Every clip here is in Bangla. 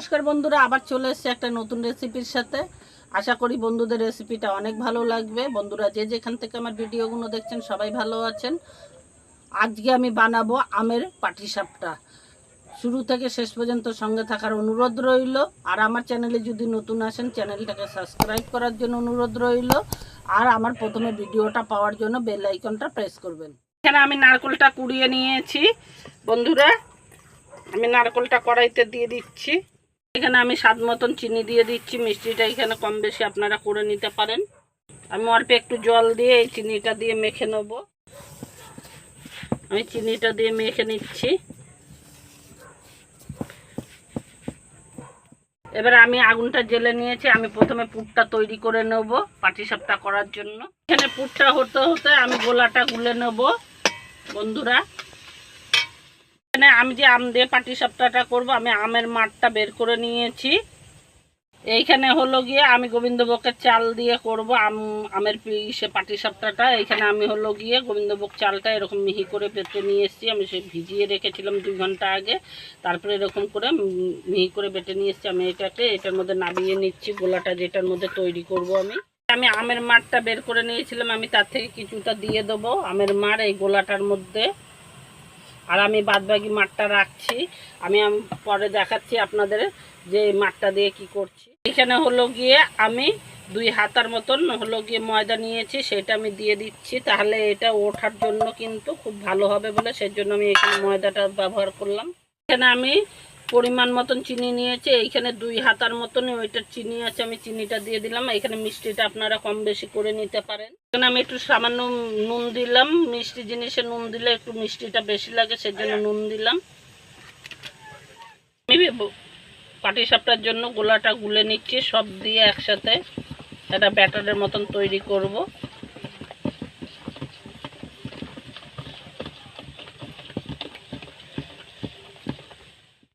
নমস্কার বন্ধুরা, আবার চলে এসেছি একটা নতুন রেসিপির সাথে। আশা করি বন্ধুদের রেসিপিটা অনেক ভালো লাগবে। বন্ধুরা যে যেখান থেকে আমার ভিডিওগুলো দেখছেন সবাই ভালো আছেন। আজকে আমি বানাবো আমের পাটিসাপটা। শুরু থেকে শেষ পর্যন্ত সঙ্গে থাকার অনুরোধ রইল। আর আমার চ্যানেলে যদি নতুন আসেন চ্যানেলটাকে সাবস্ক্রাইব করার জন্য অনুরোধ রইল। আর আমার প্রথমে ভিডিওটা পাওয়ার জন্য বেল আইকনটা প্রেস করবেন। এখানে আমি নারকেলটা কুড়িয়ে নিয়েছি বন্ধুরা। আমি নারকেলটা কড়াইতে দিয়ে দিচ্ছি। এখানে আমি স্বাদ মতন চিনি দিয়ে দিচ্ছি। মিষ্টিটা এখানে কম বেশি আপনারা করে নিতে পারেন। আমি অল্প একটু জল দিয়ে এই চিনিটা দিয়ে মেখে নেব। আমি চিনিটা দিয়ে মেখে নিচ্ছি। এবার আমি আগুনটা জ্বেলে নিয়েছি। আমি প্রথমে পুরটা তৈরি করে নেব পাটিসাপটা করার জন্য। এখানে পুরটা হতে হতে আমি গোলাটা গুলে নেব বন্ধুরা। এখানে আমি যে আম দিয়ে পাটিসাপটাটা করব, আমি আমের মাঠটা বের করে নিয়েছি। এইখানে হলো গিয়ে আমি গোবিন্দভোগের চাল দিয়ে করব আমের পিসে পাটিসাপটাটা। এইখানে আমি হলো গিয়ে গোবিন্দভোগ চালটা এরকম মিহি করে বেটে নিয়ে এসেছি। আমি সে ভিজিয়ে রেখেছিলাম 2 ঘন্টা আগে। তারপরে এরকম করে মিহি করে বেটে নিয়ে এসেছি। আমি এটার মধ্যে নামিয়ে নিচ্ছি গোলাটা, যেটার মধ্যে তৈরি করব। আমি আমের মাঠটা বের করে নিয়েছিলাম। আমি তার থেকে কিছুটা দিয়ে দেবো আমের মাঠ এই গোলাটার মধ্যে। আর আমি বাদবাকি মাঠটা রাখছি। আমি পরে দেখাচ্ছি আপনাদের যে মাঠটা দিয়ে কি করছি। এখানে হলো গিয়ে আমি 2 হাতার মতন হলো গিয়ে ময়দা নিয়েছি, সেটা আমি দিয়ে দিচ্ছি। তাহলে এটা ওঠার জন্য কিন্তু খুব ভালো হবে বলে সেজন্য আমি এখানে ময়দাটা ব্যবহার করলাম। এখানে আমি পরিমাণ মতন চিনি নিয়েছি। এইখানে 2 হাতার মতন ওইটার চিনি আছে, আমি চিনিটা দিয়ে দিলাম। এখানে মিষ্টিটা আপনারা কম বেশি করে নিতে পারেন। এখানে আমি একটু সামান্য নুন দিলাম। মিষ্টি জিনিসে নুন দিলে একটু মিষ্টিটা বেশি লাগে, সেজন্য নুন দিলাম। আমি পাটিসাপটার জন্য গোলাটা গুলে নিচ্ছি। সব দিয়ে একসাথে একটা ব্যাটারের মতন তৈরি করব।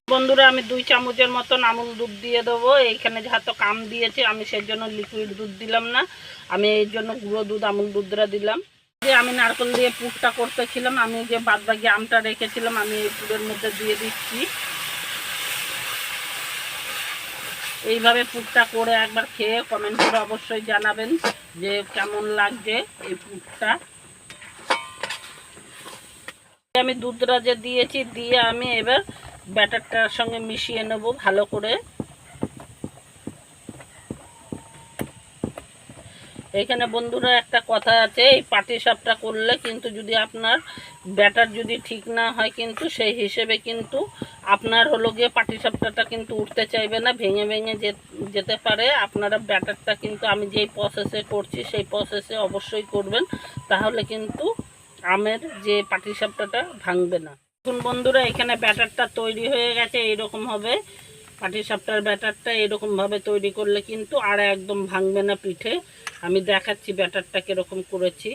বন্ধুরা আমি 2 চামচের মতন আমুল দুধ দিয়ে দেবো। এইখানে যেহেতু আম দিয়েছি আমি সেই জন্য লিকুইড দুধ দিলাম না, আমি এর জন্য গুঁড়ো দুধ আমুল দুধটা দিলাম। যে আমি নারকেল দিয়ে পুরটা করতেছিলাম, আমি যে বাদবাকি আমটা রেখেছিলাম আমি এই পুরের মধ্যে দিয়ে দিচ্ছি। এইভাবে পুরটা করে একবার খেয়ে কমেন্ট করে অবশ্যই জানাবেন যে কেমন লাগছে এই পুরটা। আমি দুধটা যে দিয়েছি দিয়ে আমি এবার ব্যাটারটার সঙ্গে মিশিয়ে নেব ভালো করে। এখানে বন্ধুরা একটা কথা আছে, এই পাটিসাপটা করলে কিন্তু যদি আপনার ব্যাটার যদি ঠিক না হয় কিন্তু সেই হিসেবে কিন্তু আপনার হলো গিয়ে পাটিসাপটাটা কিন্তু উঠতে চাইবে না, ভেঙে ভেঙে যেতে পারে। আপনারা ব্যাটারটা কিন্তু আমি যেই প্রসেসে করছি সেই প্রসেসে অবশ্যই করবেন, তাহলে কিন্তু আমের যে পাটিসাপটাটা ভাঙবে না। এখন বন্ধুরা এখানে ব্যাটারটা তৈরি হয়ে গেছে। এইরকম হবে পাটিসাপটার ব্যাটারটা। এরকমভাবে তৈরি করলে কিন্তু আর একদম ভাঙবে না পিঠে। আমি দেখাচ্ছি ব্যাটারটা কীরকম করেছি।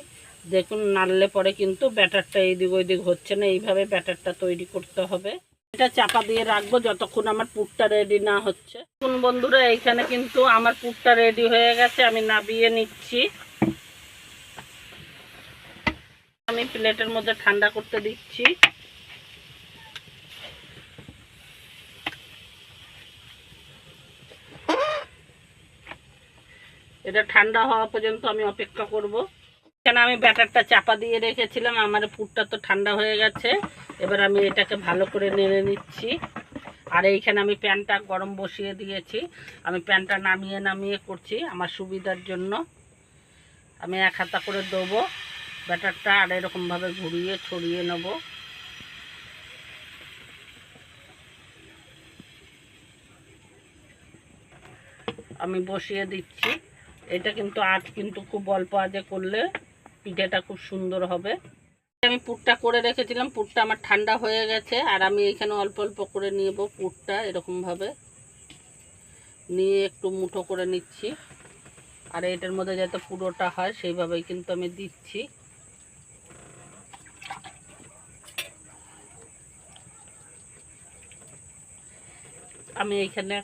দেখুন নাড়লে পরে কিন্তু ব্যাটারটা এইদিক ওইদিক হচ্ছে না। এইভাবে ব্যাটারটা তৈরি করতে হবে। এটা চাপা দিয়ে রাখবো যতক্ষণ আমার পুরটা রেডি না হচ্ছে। এখন বন্ধুরা এইখানে কিন্তু আমার পুরটা রেডি হয়ে গেছে। আমি নামিয়ে নিচ্ছি। আমি প্লেটের মধ্যে ঠান্ডা করতে দিচ্ছি। এটা ঠান্ডা হওয়া পর্যন্ত আমি অপেক্ষা করব। এখানে আমি ব্যাটারটা চাপা দিয়ে রেখেছিলাম, আমার পুরটা তো ঠান্ডা হয়ে গেছে। এবার আমি এটাকে ভালো করে নেড়ে নিচ্ছি। আর এইখানে আমি প্যানটা গরম বসিয়ে দিয়েছি। আমি প্যানটা নামিয়ে নামিয়ে করছি আমার সুবিধার জন্য। আমি 1 হাতা করে দেবো ব্যাটারটা, আর এরকমভাবে ঘুরিয়ে ছড়িয়ে নেব। আমি বসিয়ে দিচ্ছি। এটা কিন্তু আঁচ কিন্তু খুব অল্প আঁচে করলে পিঠেটা খুব সুন্দর হবে। আমি পুরটা করে রেখেছিলাম, পুরটা আমার ঠান্ডা হয়ে গেছে। আর আমি এখানে অল্প অল্প করে নেব পুরটা, এরকমভাবে নিয়ে একটু মুঠো করে নিচ্ছি। আর এটার মধ্যে যাতে পুরোটা হয় সেইভাবেই কিন্তু আমি দিচ্ছি। আমি এখানে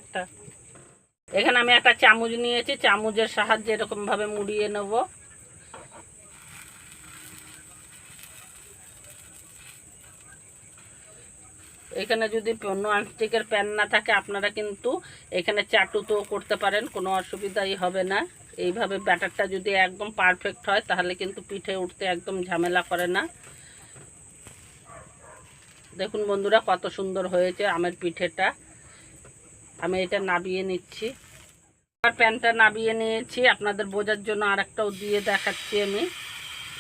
একটা চামচ নিয়েছি, চামচের সাহায্যে এরকমভাবে মুড়িয়ে নেব। এখানে যদি ননস্টিকের প্যান না থাকে আপনারা কিন্তু এখানে চাটুতেও করতে পারেন, কোনো অসুবিধাই হবে না। এইভাবে ব্যাটারটা যদি একদম পারফেক্ট হয় তাহলে কিন্তু পিঠে উঠতে একদম ঝামেলা করে না। দেখুন বন্ধুরা কত সুন্দর হয়েছে আমের পিঠেটা। আমি এটা নাবিয়ে নিচ্ছি। আর প্যানটা নাবিয়ে নিয়েছি, আপনাদের বোঝার জন্য আরেকটাও দিয়ে দেখাচ্ছি আমি।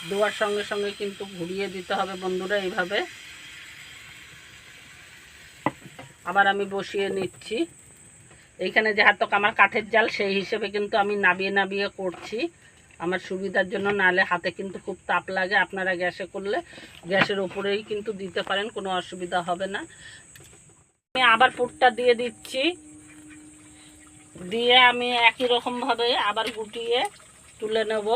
দেওয়ার সঙ্গে সঙ্গে কিন্তু ঘুরিয়ে দিতে হবে বন্ধুরা এইভাবে। আবার আমি বসিয়ে নিচ্ছি। এইখানে যেহেতু আমার কাঠের জাল, সেই হিসেবে কিন্তু আমি নাবিয়ে নাবিয়ে করছি আমার সুবিধার জন্য, নাহলে হাতে কিন্তু খুব তাপ লাগে। আপনারা গ্যাসে করলে গ্যাসের উপরেই কিন্তু দিতে পারেন, কোনো অসুবিধা হবে না। আমি আবার পুরটা দিয়ে দিচ্ছি, দিয়ে আমি একই রকমভাবে আবার গুটিয়ে তুলে নেব।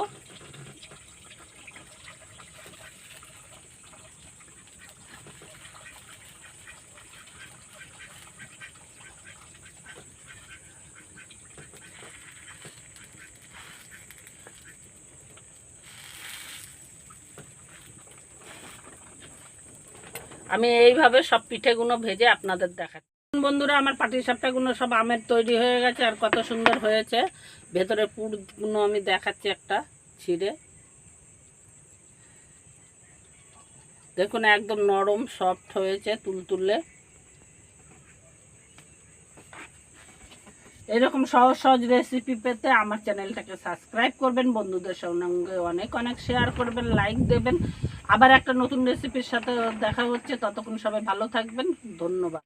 আমি এইভাবে সব পিঠেগুলো ভেজে আপনাদের দেখাচ্ছি। বন্ধুরা আমার পাটিসাপটাগুলো সব আমের তৈরি হয়ে গেছে, আর কত সুন্দর হয়েছে। ভেতরে পুরগুলো আমি দেখাচ্ছি একটা ছিঁড়ে। দেখুন একদম নরম সফট হয়েছে, তুলতুলে। এরকম সহজ সহজ রেসিপি পেতে আমার চ্যানেলটাকে সাবস্ক্রাইব করবেন, বন্ধুদের সঙ্গে অনেক অনেক শেয়ার করবেন, লাইক দেবেন। আবার একটা নতুন রেসিপির সাথে দেখা হচ্ছে, ততক্ষণ সবাই ভালো থাকবেন। ধন্যবাদ।